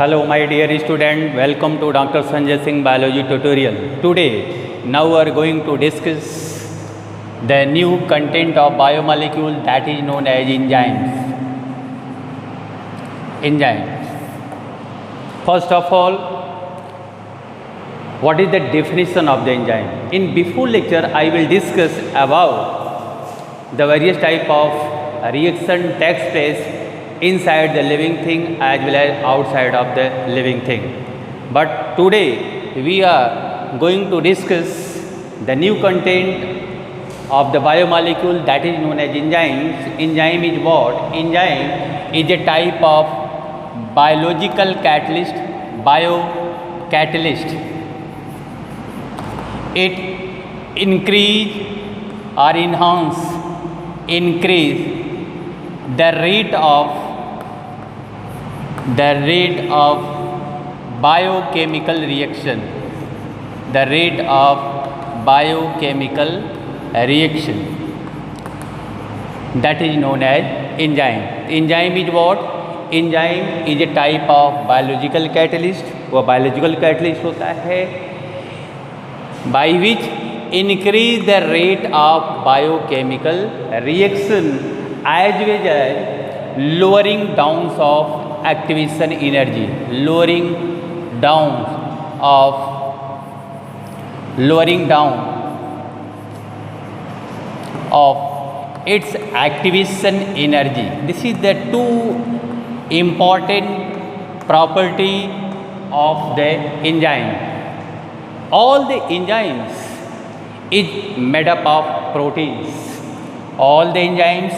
Hello my dear student, welcome to Dr. Sanjay Singh Biology tutorial. Today, now we are going to discuss the new content of biomolecule that is known as enzymes. Enzymes. First of all, what is the definition of the enzyme? In before lecture, I will discuss about the various type of reaction takes place inside the living thing as well as outside of the living thing. But today we are going to discuss the new content of the biomolecule that is known as enzymes. Enzyme is what? Enzyme is a type of biological catalyst, biocatalyst. It increase the rate of biochemical reaction, that is known as enzyme. Enzyme is what? Enzyme is a type of biological catalyst. वह biological catalyst होता है by which increase the rate of biochemical reaction as well as lowering down of activation energy, lowering down of its activation energy. This is the two important property of the enzyme. All the enzymes is made up of proteins. All the enzymes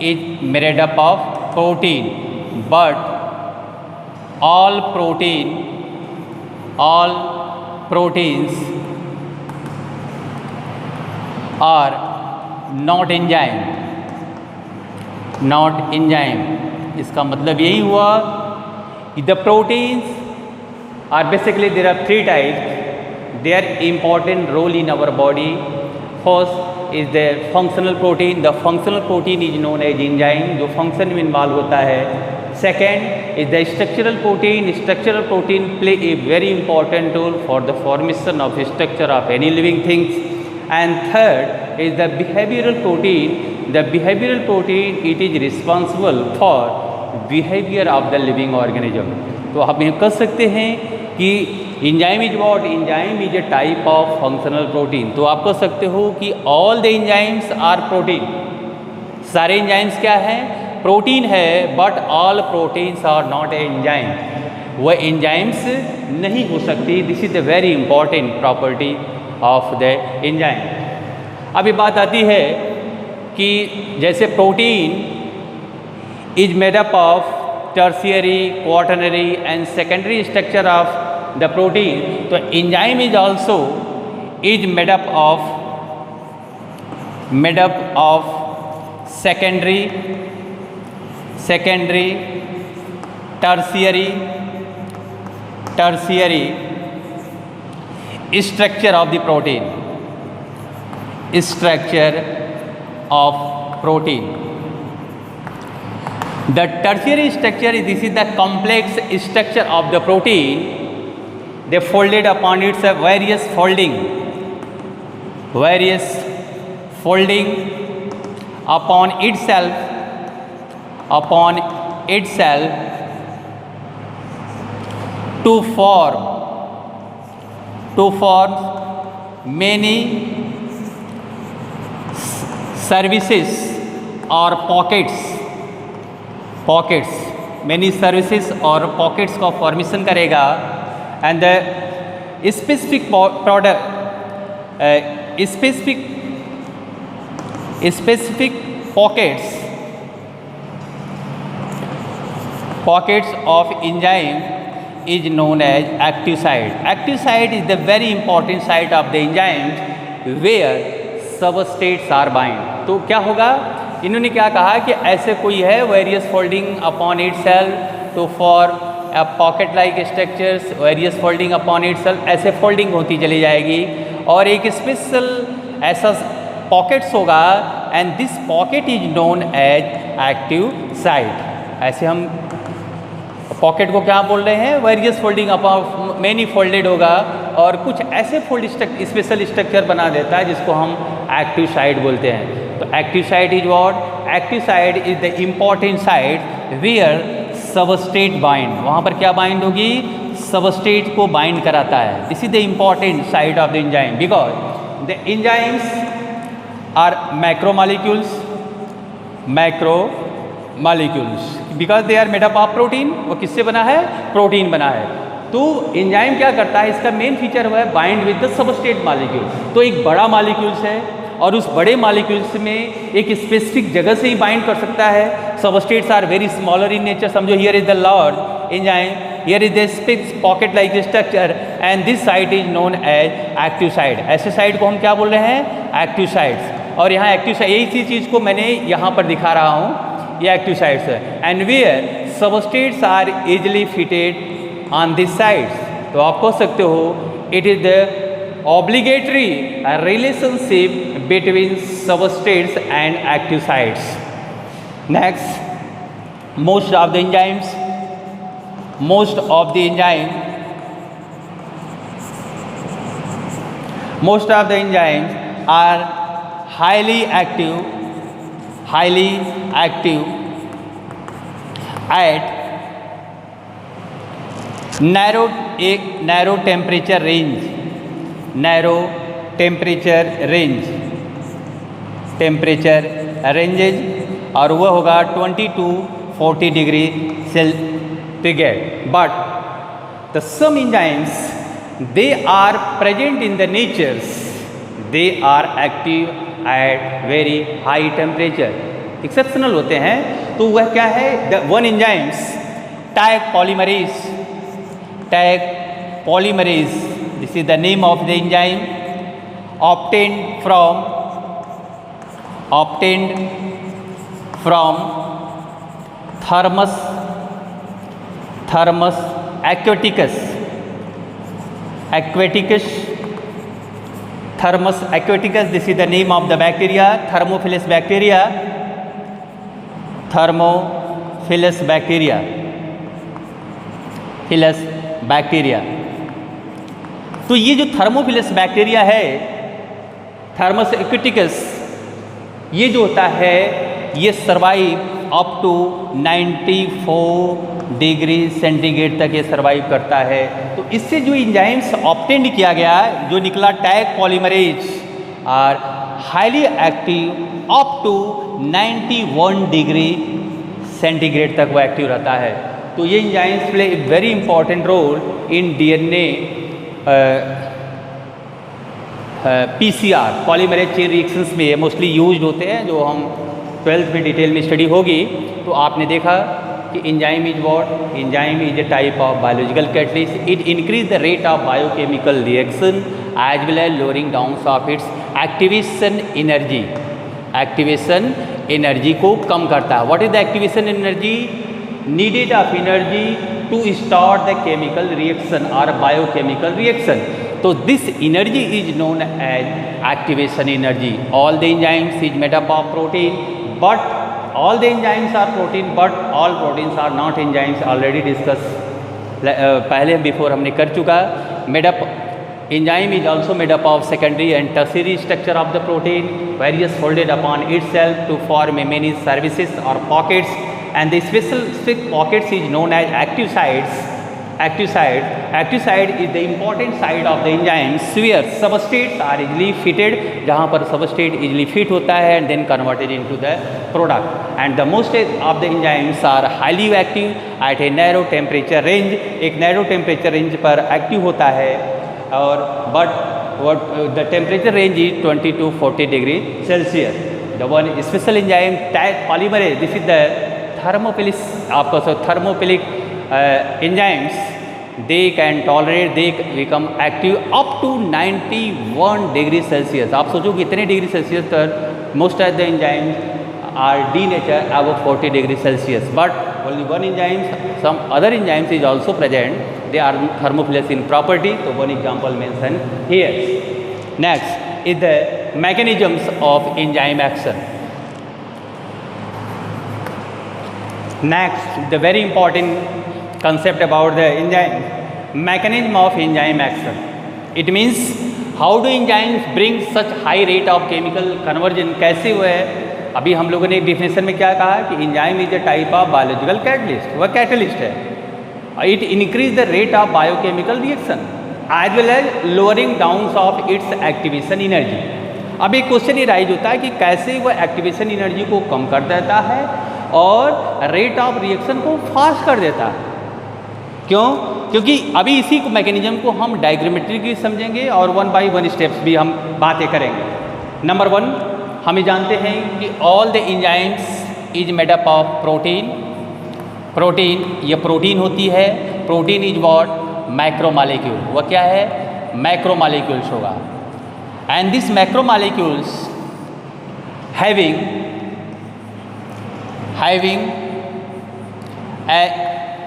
is made up of protein, but all proteins are not enzyme. इसका मतलब यही हुआ कि the proteins are basically, there are three types. Their important role in our body. First is the functional protein. The functional protein is known as enzyme, जो function में involve होता है. Second is the structural protein. Structural protein play a very important role for the formation of structure of any living things. And third is the behavioral protein. The behavioral protein, it is responsible for behavior of the living organism. तो आप ये कह सकते हैं कि enzyme is what? Enzyme is a type of functional protein. तो आप कह सकते हो कि all the enzymes are protein. सारे enzymes क्या हैं? प्रोटीन है, but all proteins are not enzyme. वह enzymes नहीं हो सकती. This is the very important property of the enzyme. अब ये बात आती है कि जैसे protein is made up of tertiary, quaternary and secondary structure of the protein, तो enzyme is also is made up of secondary, tertiary structure of the protein. The tertiary structure, this is the complex structure of the protein. They folded upon its various folding upon itself to form many services or pockets, many services और pockets का formation करेगा. And the specific pockets of enzyme is known as active site. Active site is the very important site of the enzyme where substrates are bind. तो क्या होगा? इन्होंने क्या कहा कि ऐसे कोई है various folding upon itself to form pocket like structures, various folding upon itself, ऐसे फोल्डिंग होती चली जाएगी और एक स्पेशल ऐसा पॉकेट्स होगा and this pocket is known as active site. ऐसे हम पॉकेट को क्या बोल रहे हैं, various folding upon many folded होगा और कुछ ऐसे फोल्ड स्पेशल स्ट्रक्चर बना देता है जिसको हम एक्टिव साइट बोलते हैं। तो active site is what, active site is the important site where substrate bind, वहाँ पर क्या बाइंड होगी, सबस्ट्रेट को बाइंड कराता है। This is the important site of the enzyme because the enzymes are macromolecules because they are made up of protein. वो किससे बना है, प्रोटीन बना है। तो एंजाइम क्या करता है, इसका मेन फीचर हुआ है bind with the substrate molecule. तो एक बड़ा मॉलिक्यूल्स है और उस बड़े मॉलिक्यूल्स में एक स्पेसिफिक जगह से ही बाइंड कर सकता है। Substrates are very smaller in nature, समझो here is the large enzyme, here is the space pocket like structure and this site is known as active site. ऐसे साइट को हम क्या बोल रहे हैं, एक्टिव साइट्स। और यहाँ एक्टिव साइट, यही चीज़ को मैंने यहाँ पर दिखा रहा हूँ, ये एक्टिव साइट्स है। And where substrates are easily fitted on this sides. तो आप कह सकते हो it is the obligatory relationship between substrates and active sites. Next, most of the enzymes are highly active at narrow temperature ranges और वह होगा 20 to 40 degree centigrade. But the some enzymes they are present in the natures, they are active at very high temperature, exceptional होते हैं। तो वह क्या है, the one enzymes Taq polymerase, this is the name of the enzyme, obtained from thermus aquaticus, this is the name of the bacteria, thermophilus bacteria। तो ये जो thermophilus bacteria है, थर्मस एक्वेटिकस, ये जो होता है ये survive up to 94 degree centigrade तक ये सर्वाइव करता है। तो इससे जो एंजाइम्स ऑब्टेन्ड किया गया, जो निकला Taq polymerase, are highly active up to 91 degree centigrade तक वो एक्टिव रहता है। तो ये enzymes play a very important role in DNA PCR, polymerase chain reactions में ये मोस्टली यूज्ड होते हैं, जो हम 12th में डिटेल में स्टडी होगी। तो आपने देखा कि enzyme is what, enzyme is a type of biological catalyst, it increase the rate of biochemical reaction as well as lowering down of its activation energy को कम करता है। What is the activation energy, needed of energy to start the chemical reaction or biochemical reaction. So this energy is known as activation energy. All the enzymes is made up of protein, but all the enzymes are protein, but all proteins are not enzymes. Already discussed पहले before हमने कर चुका। made up enzyme is also made up of secondary and tertiary structure of the protein, various folded upon itself to form many surfaces or pockets, and the specific pockets is known as active sites. Active site is the important site of the enzymes where substrates are easily fitted, जहाँ पर substrate easily fit होता है and then converted into the product. And the most of the enzymes are highly active at a narrow temperature range, एक narrow temperature range पर active होता है, और but the temperature range is 20 to 40 degree Celsius. The one special enzyme tag polymerase, this is the thermophilus, आपको thermophilic enzymes, they can tolerate, they become active up to 91 degree Celsius. आप सोचो कि इतने degree Celsius तक most of the enzymes are denatured above 40 degree Celsius, but only one enzyme, some other enzymes is also present, they are thermophilus in property. So one example mentioned here. Next is the mechanisms of enzyme action. Next, the very important concept about the enzyme, mechanism of enzyme action. It means how do enzymes bring such high rate of chemical conversion? कैसे हुए है? अभी हम लोगों ने एक definition में क्या कहा कि enzyme is a type of biological catalyst, वह कैटलिस्ट है. It increase the rate of biochemical reaction as well as lowering down of its activation energy. अब एक क्वेश्चन ये राइज होता है कि कैसे वह एक्टिवेशन एनर्जी को कम कर देता है और रेट ऑफ रिएक्शन को फास्ट कर देता है. क्यों? क्योंकि अभी इसी मैकेनिज्म को हम डायग्रामेट्रिकली समझेंगे और वन बाय वन स्टेप्स भी हम बातें करेंगे. नंबर 1, हम जानते हैं कि all the enzymes is made up of protein. Protein, ये प्रोटीन होती है. Protein is what? मैक्रोमॉलिक्यूल. वह क्या है? मैक्रोमॉलिक्यूल्स होगा. And this macromolecules having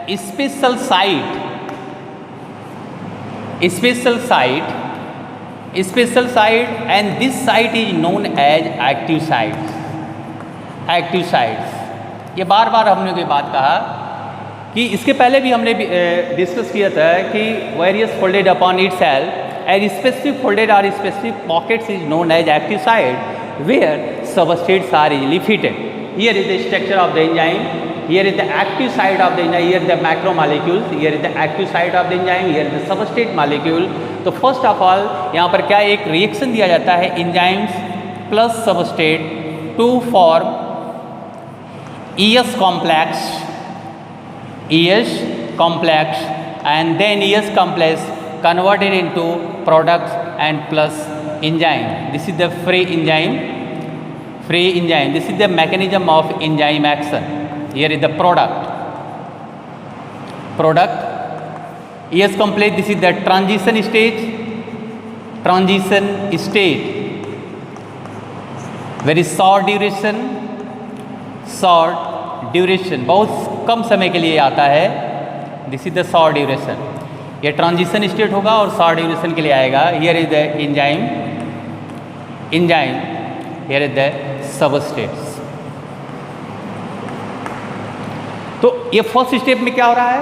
a special site and this site is known as active sites. ये बार बार हमने ये बात कहा कि इसके पहले भी हमने डिस्कस किया था कि various folded upon itself as specific folded और specific pockets is known as active site where substrates are easily fitted. Here is the structure of the enzyme. Here is the active site of the enzyme. Here is the macromolecules. Here is the active site of the enzyme. Here is the substrate molecule. तो first of all यहाँ पर क्या एक reaction दिया जाता है enzymes plus substrate to form ES complex and then ES complex converted into products and plus enzyme. This is the free enzyme. This is the mechanism of enzyme action. Here is the product. ES complex, this is the transition stage. Very short duration, बहुत कम समय के लिए आता है. This is the short duration. ये transition state होगा और short duration के लिए आएगा. Here is the enzyme. Here is the substrates. तो ये फर्स्ट स्टेप में क्या हो रहा है?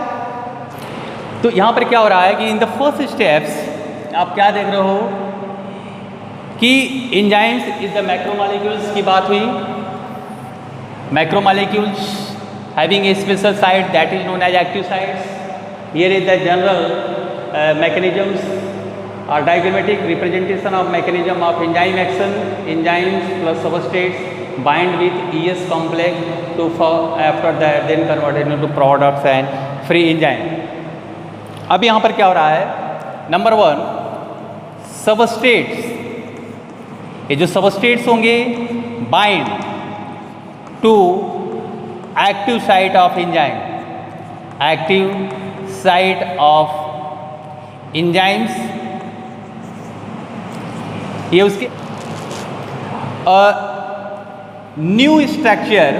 तो यहां पर क्या हो रहा है कि इन द फर्स्ट स्टेप्स आप क्या देख रहे हो कि एंजाइम्स इज द मैक्रोमॉलिक्यूल्स की बात हुई. Macromolecules having a special site that is known as active sites. Here is the general mechanisms or diagrammatic representation of mechanism of enzyme action. Enzymes plus substrates bind with ES complex to after that then converted into products and free enzyme. अब यहाँ पर क्या हो रहा है? Number 1, substrates. ये जो substrates होंगे bind to active site of enzyme. Active site of enzymes, ये उसके new structure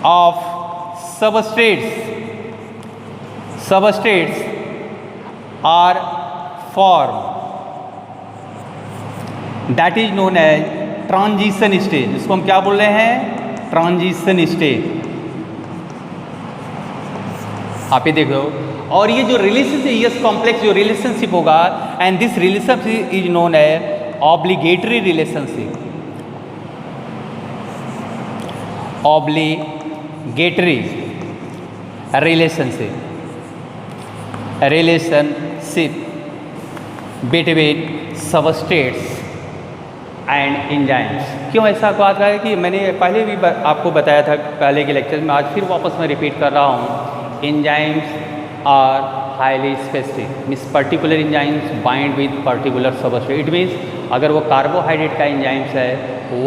of substrates are form. That is known as transition stage. इसको हम क्या बोल रहे हैं? Transition stage. आप ये देख रहे हो. और ये जो रिलेशनशिप ES कॉम्प्लेक्स जो रिलेशनशिप होगा and this relationship is known as obligatory relationship. Between substrates and enzymes. क्यों ऐसा बात है कि मैंने पहले भी आपको बताया था पहले के लेक्चर में, आज फिर वापस मैं रिपीट कर रहा हूँ. Enzymes are highly specific, means particular enzymes bind with particular substrate. It means अगर वो कार्बोहाइड्रेट का एंजाइम्स है,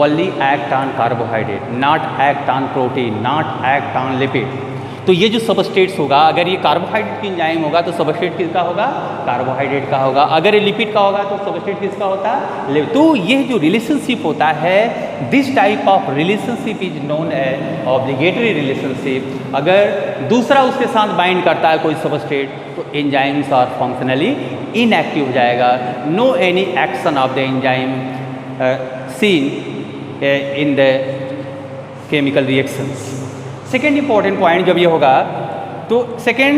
only act on carbohydrate, not act on protein, not act on lipid. तो ये जो सबस्ट्रेट्स होगा, अगर ये कार्बोहाइड्रेट की एंजाइम होगा तो सबस्ट्रेट किसका होगा? कार्बोहाइड्रेट का होगा. अगर ये लिपिड का होगा तो सबस्ट्रेट किसका होता है? तो ये जो रिलेशनशिप होता है, this type of relationship is known as obligatory relationship. अगर दूसरा उसके साथ बाइंड करता है कोई सबस्ट्रेट तो एंजाइम्स आर फंक्शनली इनएक्टिव हो जाएगा. No any action of the enzyme seen in the chemical reactions. Second important point जब ये होगा तो second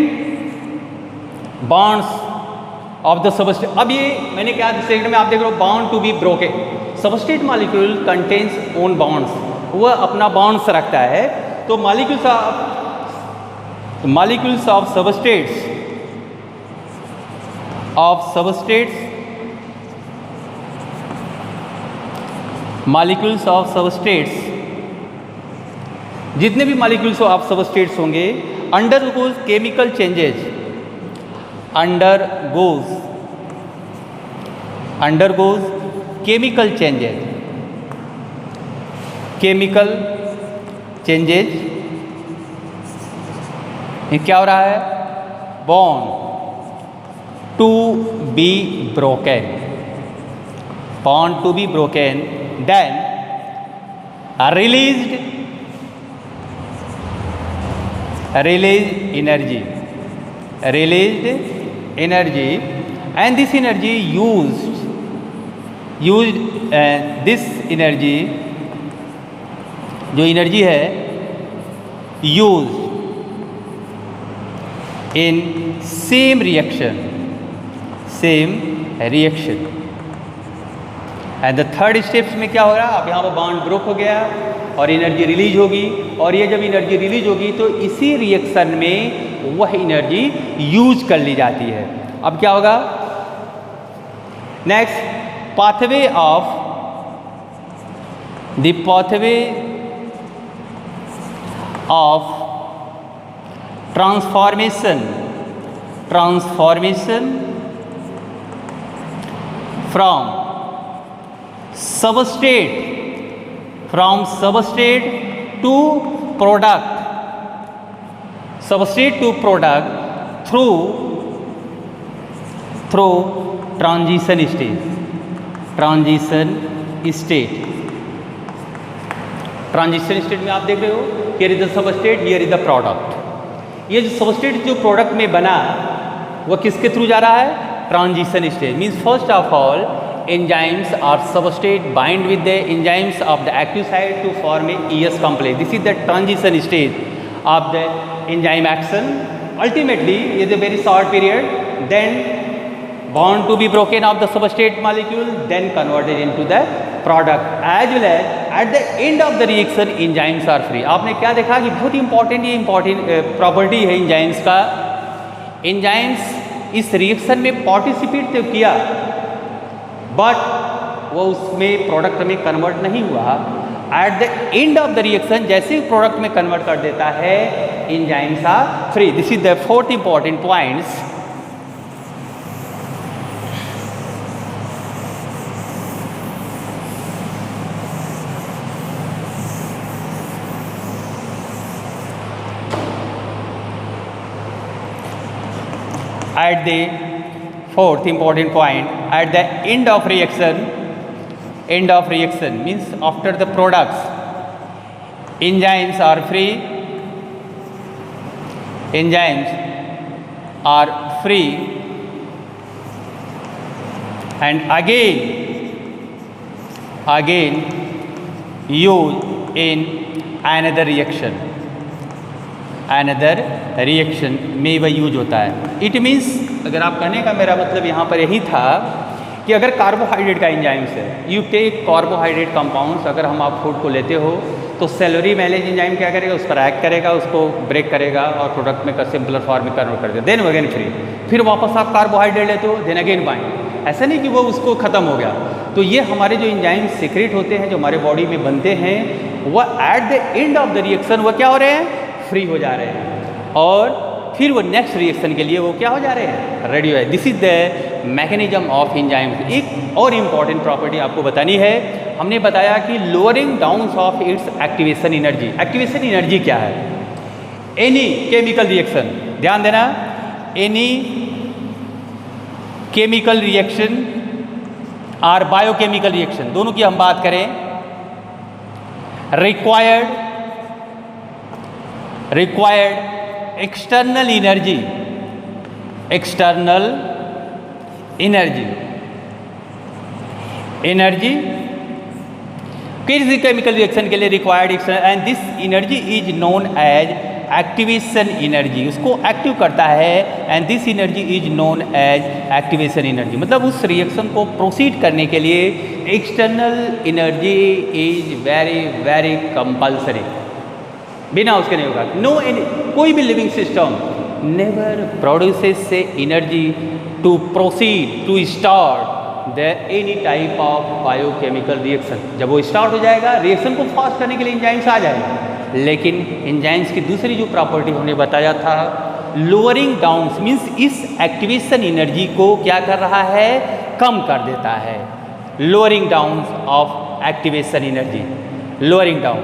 bonds of the substrate. अब ये मैंने क्या सेकेंड में आप देख रहे हो bound to be broken. Substrate molecule contains own bonds, वह अपना बॉन्ड्स रखता है। तो molecules of substrates molecules of substrates जितने भी मॉलिक्यूल्स ऑफ सबस्टेट्स होंगे undergoes chemical changes, undergoes chemical changes ये क्या हो रहा है? Bond to be broken, bond to be broken, then released energy, and this energy this energy जो energy है used in same reaction and the third steps में क्या हो रहा है? अब यहाँ पर बॉन्ड ब्रोक हो गया और एनर्जी रिलीज होगी, और ये जब एनर्जी रिलीज होगी तो इसी रिएक्शन में वह एनर्जी यूज कर ली जाती है। अब क्या होगा? Next, pathway of transformation from substrate to product through transition state में आप देख रहे हो here is the substrate, here is the product। ये जो सबस्ट्रेट जो प्रोडक्ट में बना वो किसके थ्रू जा रहा है? Transition stage. Means first of all enzymes or substrate bind with the enzymes of the active site to form a ES complex. This is the transition stage of the enzyme action. Ultimately, it is a very short period, then bond to be broken of the substrate molecule, then converted into the product, as well as at the end of the reaction enzymes are free। आपने क्या देखा कि बहुत important property है enzymes का। enzymes इस reaction में participate तो किया बट वो उसमें प्रोडक्ट में कन्वर्ट नहीं हुआ। At the end of the reaction जैसे ही प्रोडक्ट में कन्वर्ट कर देता है enzymes are free. This is the fourth important points. At the fourth important point, at the end of reaction means after the products, enzymes are free, and again used in another reaction में वह use होता है। It means अगर आप कहने का मेरा मतलब यहाँ पर यही था कि अगर कार्बोहाइड्रेट का एंजाइम्स है, यू टेक कार्बोहाइड्रेट कंपाउंड्स, अगर हम आप फूड को लेते हो तो सेलरी मैलेज एंजाइम क्या करेगा? उस पर एक्ट करेगा, उसको ब्रेक करेगा और प्रोडक्ट में सिंपलर फॉर्म में कन्वर्ट कर देगा। देन अगेन फ्री, फिर वापस आप कार्बोहाइड्रेट लेते हो, देन अगेन बाइंड। ऐसा नहीं कि वो उसको ख़त्म हो गया। तो ये हमारे जो एंजाइम सीक्रेट होते हैं जो हमारे बॉडी में बनते हैं वह eight the end of the reaction वह क्या हो रहे हैं? फ्री हो जा रहे हैं, और फिर वो नेक्स्ट रिएक्शन के लिए वो क्या हो जा रहे हैं? रेडी हो। This is the mechanism of enzymes. एक और इम्पॉर्टेंट प्रॉपर्टी आपको बतानी है। हमने बताया कि lowering down of its activation energy. Activation energy क्या है? एनी केमिकल रिएक्शन, ध्यान देना, एनी केमिकल रिएक्शन और बायोकेमिकल रिएक्शन दोनों की हम बात करें, रिक्वायर्ड एक्सटर्नल एनर्जी किसी केमिकल रिएक्शन के लिए required and this energy is known as activation energy, उसको एक्टिव करता है and this energy is known as activation energy. मतलब उस रिएक्शन को प्रोसीड करने के लिए external energy is very very compulsory, बिना उसके नहीं होगा। नो कोई भी लिविंग सिस्टम नेवर प्रोड्यूसेस से energy to proceed to start the any type of biochemical reaction. जब वो स्टार्ट हो जाएगा रिएक्शन को फास्ट करने के लिए एंजाइम्स आ जाएगा, लेकिन एंजाइम्स की दूसरी जो प्रॉपर्टी हमने बताया था लोअरिंग डाउन मीन्स इस एक्टिवेशन एनर्जी को क्या कर रहा है, कम कर देता है। Lowering down of activation energy, lowering down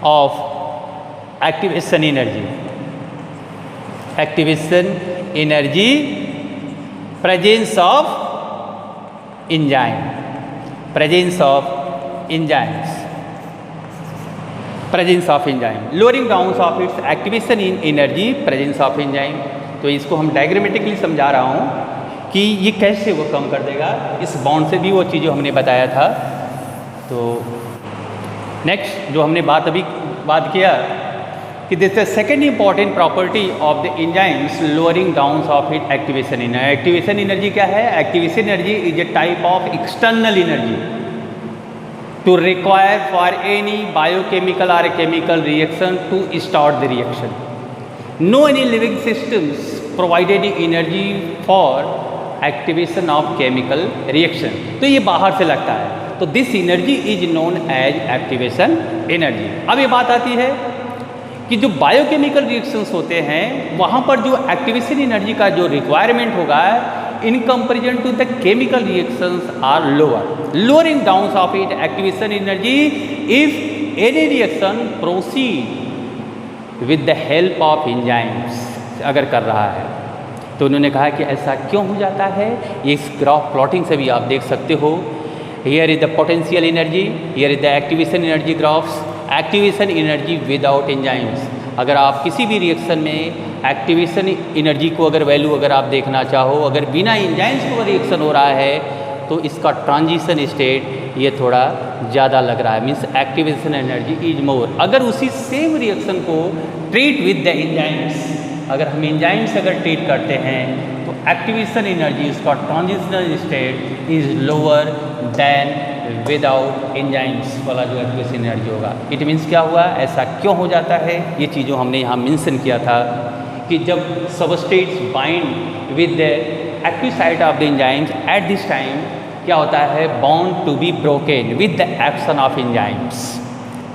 of activation energy, activation energy presence of enzyme, presence of enzymes, presence of enzyme, lowering down of its activation in energy presence of enzyme. तो इसको हम diagrammatically समझा रहा हूँ कि ये कैसे वो कम कर देगा, इस बॉन्ड से भी वो चीज़ जो हमने बताया था। तो नेक्स्ट जो हमने बात किया कि this the second important property of the enzymes lowering down of it activation energy. Activation energy क्या है? Activation energy is a type of external energy to require for any biochemical और chemical reaction to start the reaction. No any living systems provided energy for activation of chemical reaction. तो ये बाहर से लगता है, तो this energy is known as activation energy. अब ये बात आती है कि जो बायोकेमिकल रिएक्शंस होते हैं वहाँ पर जो एक्टिवेशन एनर्जी का जो रिक्वायरमेंट होगा in comparison to the chemical reactions are lower. Lowering down of it activation energy if any reaction proceed with the help of enzymes अगर कर रहा है। तो उन्होंने कहा कि ऐसा क्यों हो जाता है, ये इस ग्राफ प्लॉटिंग से भी आप देख सकते हो। Here is the potential energy, here is the activation energy graphs. Activation energy without enzymes, अगर आप किसी भी रिएक्शन में एक्टिवेशन एनर्जी को अगर वैल्यू अगर आप देखना चाहो, अगर बिना एंजाइम्स को रिएक्शन हो रहा है तो इसका ट्रांजिशन स्टेट ये थोड़ा ज़्यादा लग रहा है, means activation energy is more. अगर उसी सेम रिएक्शन को ट्रीट विद द एंजाइम्स, अगर हम एंजाइम्स अगर ट्रीट करते हैं तो एक्टिवेशन एनर्जी इसका transitional state is lower then without enzymes वाला जो एक्टिवेशन एनर्जी होगा। इट मीन्स क्या हुआ, ऐसा क्यों हो जाता है, ये चीज़ों हमने यहाँ मेंशन किया था कि जब substrates bind with the active site of the enzymes at this time क्या होता है, bond to be broken with the action of enzymes.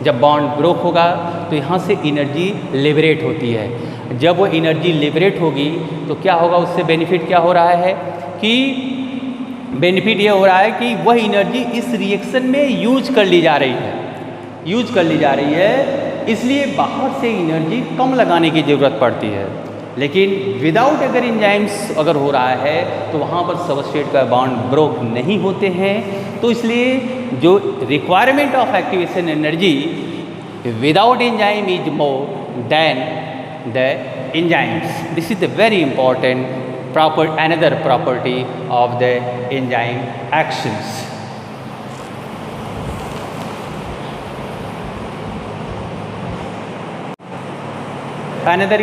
जब बॉन्ड ब्रोक होगा तो यहाँ से एनर्जी लिबरेट होती है। जब वो एनर्जी लिबरेट होगी तो क्या होगा, उससे बेनिफिट क्या हो रहा है कि बेनिफिट ये हो रहा है कि वह एनर्जी इस रिएक्शन में यूज कर ली जा रही है, यूज कर ली जा रही है, इसलिए बाहर से एनर्जी कम लगाने की ज़रूरत पड़ती है। लेकिन विदाउट अगर एंजाइम्स अगर हो रहा है तो वहाँ पर सबस्ट्रेट का बॉन्ड ब्रोक नहीं होते हैं, तो इसलिए जो requirement of activation energy without enzyme is more than the enzymes. This is the very important another property of the enzyme actions. Another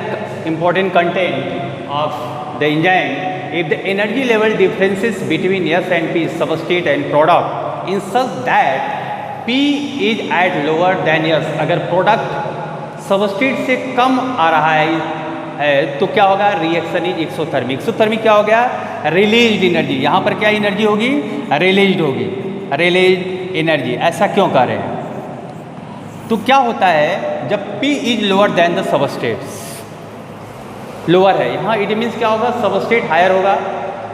important content of the enzyme, if the energy level differences between S and P substrate and product in such that P is at lower than S, अगर product substrate से कम आ रहा है तो क्या होगा, reaction is exothermic. Exothermic क्या हो गया, रिलीज्ड एनर्जी। यहाँ पर क्या एनर्जी होगी, रिलीज्ड होगी, रिलीज्ड एनर्जी। ऐसा क्यों कर रहे हैं, तो क्या होता है जब P is lower than the substrates, lower है यहाँ, इट मीन्स क्या होगा, सबस्ट्रेट हायर होगा।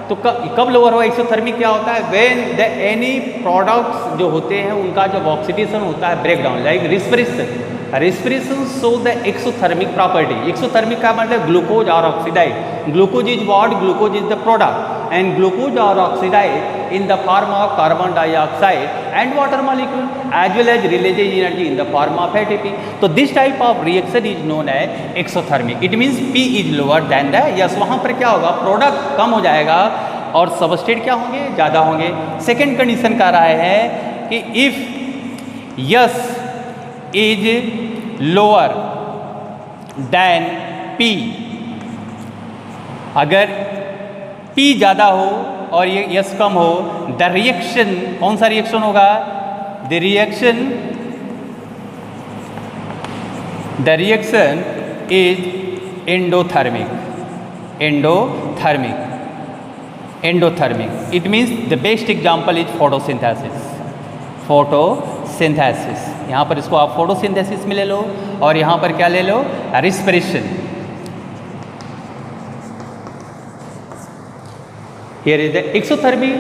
तो कब लोअर होगा, एक्सोथर्मिक क्या होता है, व्हेन द एनी प्रोडक्ट्स जो होते हैं उनका जब ऑक्सीडेशन होता है, break down, like respiration. Respiration show the exothermic property. Exothermic का मतलब ग्लूकोज और oxidize. Glucose is what, glucose is the product and glucose और oxidize in the form of carbon dioxide and water molecule as well as release energy in the form of ATP. तो this type of reaction is known as exothermic. It means P is lower than the yes. वहाँ पर क्या होगा, product कम हो जाएगा और substrate क्या होंगे, ज़्यादा होंगे। सेकेंड कंडीशन कह रहा है कि if S is lower than P, अगर P ज़्यादा हो और ये S कम हो, द रिएक्शन, कौन सा रिएक्शन होगा? The reaction is endothermic. It means the best example is photosynthesis. यहाँ पर इसको आप photosynthesis में ले लो और यहाँ पर क्या ले लो? respiration. Here is the exothermy.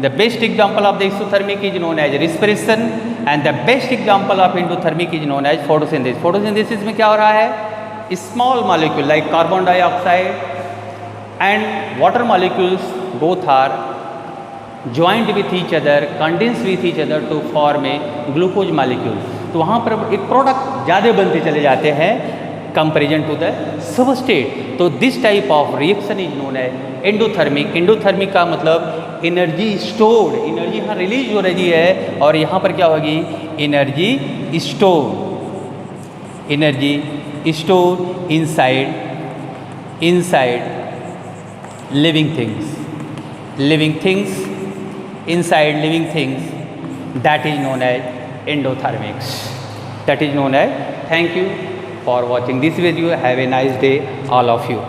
The best example of the exothermic is known as respiration and the best example of endothermic is known as photosynthesis. Photosynthesis में क्या हो रहा है? Small molecule like carbon dioxide and water molecules both are joined with each other, condensed with each other to form a glucose molecule. तो वहाँ पर एक product ज़्यादा बनते चले जाते हैं कंपेरिजन टू द सबस्टेट. तो this type of reaction is known as endothermic. Endothermic का मतलब एनर्जी स्टोर्ड, एनर्जी यहाँ रिलीज हो रही है और यहाँ पर क्या होगी? Energy store inside living things, inside living things, that is known as endothermics. Thank you for watching this video. Have a nice day all of you.